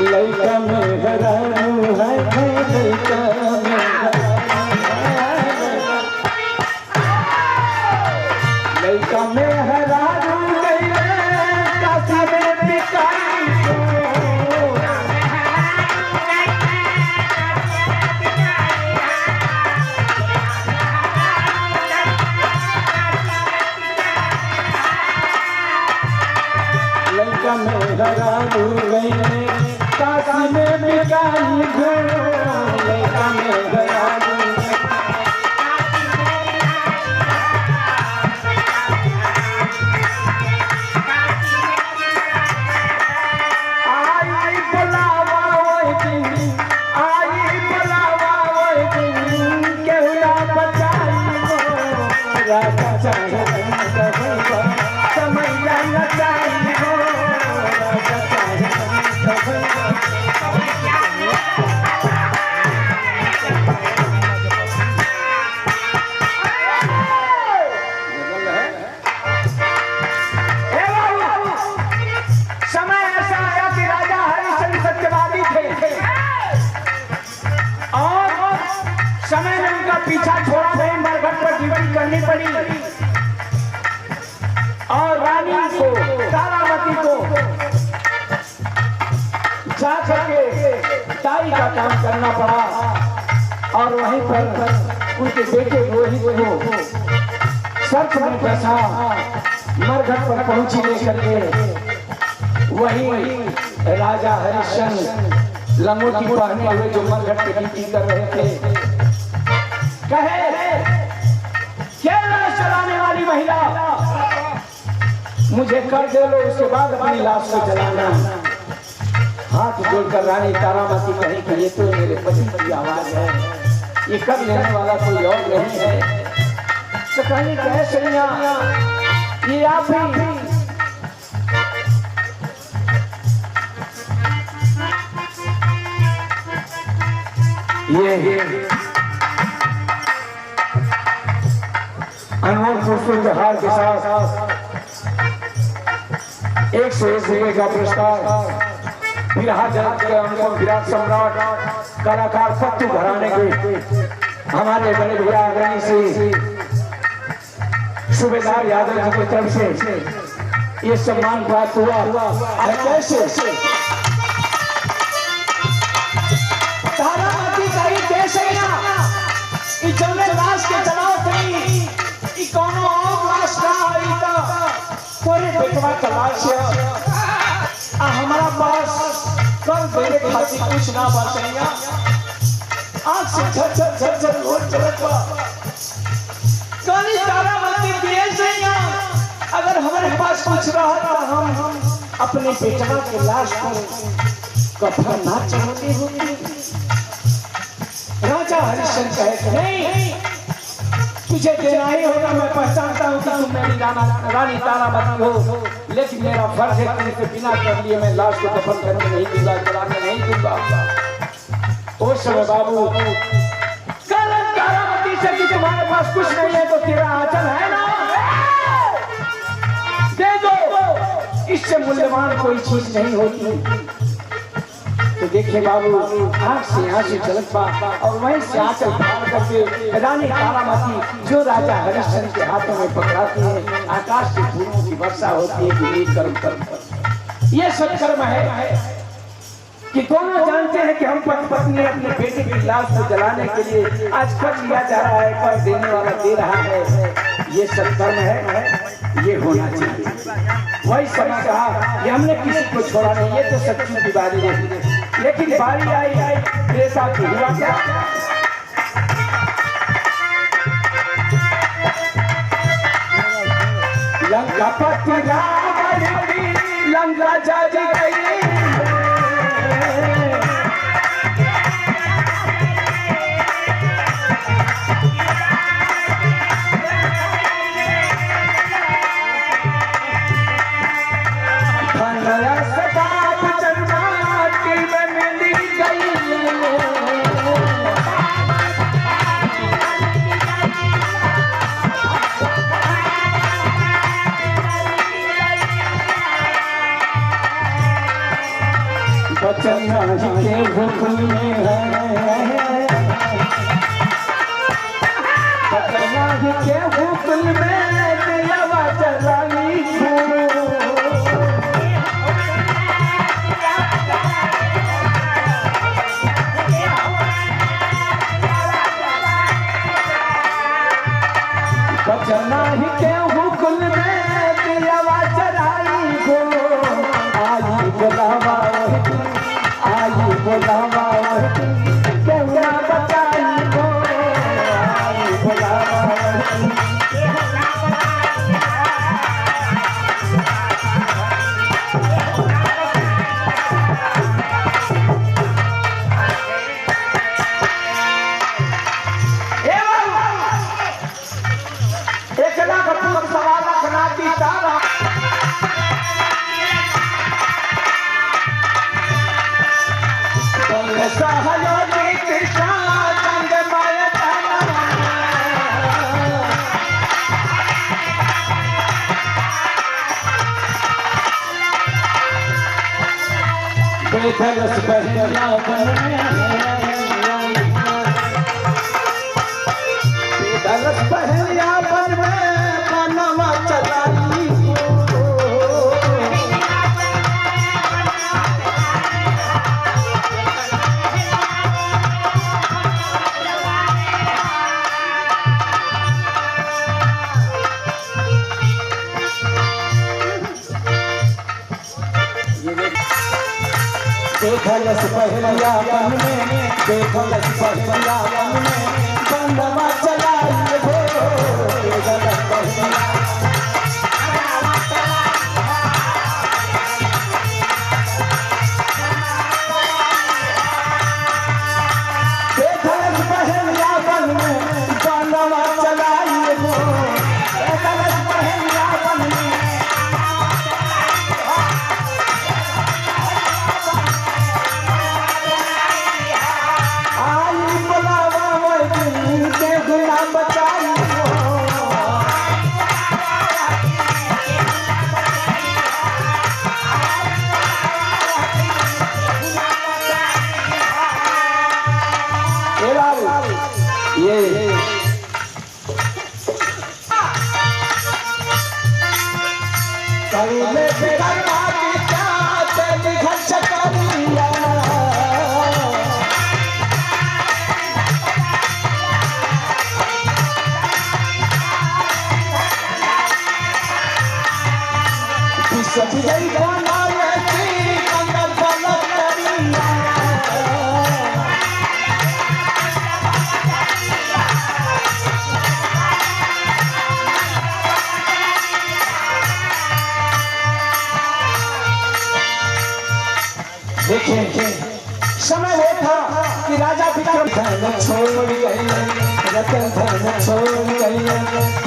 लइका में हरारू है लइका में लइका में हरारू गइले काशी में बिकाई लइका में हरारू गइले काशी में बिकाई लइका में हरारू समय ने उनका पीछा छोड़ा नहीं, मरघट पर ड्यूटी करनी पड़ी और रानी को तारामती को जा करके ताई का काम करना पड़ा और वहीं पर उनके बेटे रोहित को शर्त में फंसा मरघट पर पहुंची लेकर के वही राजा हरिश्चंद्र लंगोटी पहने हुए जो मरघट पे ड्यूटी कर रहे थे कहे क्या चलाने वाली महिला मुझे कर दे लो, उसके बाद अपनी लाश को जलाना। हाथ जोड़कर रानी तारामती कही कि ये तो मेरे पति की आवाज है, ये कर लेने वाला कोई और नहीं है। तो कहीं कहे सैया ये आप ही ये अनमोल पुष्पों के हार के साथ 101 रुपए का पुरस्कार बिरहा जगत के अनुपम विराट सम्राट कलाकार पत्तू घराने के हमारे बड़े भैया अग्रणी से सूबेदार यादव जी की तरफ से ये सम्मान प्राप्त हुआ। कैसे तारामती का ही देश है ना, जौने लाश के जलाओ कहीं कोनो और लाश ना आई था तोरे बेटवा का लाश है हमारा पास कल बेटे खाती कुछ ना बचैया। आँख से झर झर झर झर रोज चलत बा काली तारामती देश है अगर हमारे पास कुछ रहा तो हम अपने बेटवा के लाश पर कफन ना चढ़ाते होंगे। राजा हरिश्चंद्र कहे नहीं तुझे देना ही होगा, मैं पहचानता हूँ कि तुम मेरी रानी तारामती हो, लेकिन मेरा फर्ज है कि इसे बिना कर लिए मैं लाश को दफन करने नहीं दूंगा, जलाने नहीं दूंगा। उस समय बाबू तारामती से कि तुम्हारे पास कुछ नहीं है तो तेरा आंचल है ना, दे दो, इससे मूल्यवान कोई चीज नहीं होती। तो देखिए बाबू आंख से आंसू झलक पा और वहीं से आंचल फाड़ करके रानी तारामती जो राजा हरिश्चंद्र के हाथों में पकड़ाती है, आकाश से फूलों की वर्षा होती है कि कर्म कर्म ये सत्कर्म है कि दोनों जानते हैं कि हम पति पत्नी अपने बेटे की लाश को जलाने के लिए आज कर लिया जा रहा है, पर देने वाला दे रहा है, ये सत्कर्म है, ये होना चाहिए। वही समय कहा कि हमने किसी को छोड़ा नहीं, ये तो सच्ची की बारी है, लेकिन बारी आई त्रेता की हुआ क्या? लंका पति लंका जा गई बचना ही के भूखल में है, बचना ही के भूखल में दिलवा जलाई बचना ही के भूखल में दिलवा जलाई गो। आई बोलावा आई बोलावा केहुना बचाई गो। आई बोलावा सहयोगी कृष्ण चंद माया बेथरस बहरिया बन बेथरस बहरिया बन में मनवा चलाई देखलस पहलिया बन में देखलस पहलिया बन में बंदवा चलाई हो। देखलस पहलिया देखलस पहलिया बन में बंदवा चलाई हो। देखलस पहलिया बन में ये करुले तेरा माटी क्या तेरी घर चकरिया सच गई गाना लेती कंगन पलक करिया देखिए समय वो था कि राजा विक्रम धन छोड़ गए, रतन धन छोड़ गए,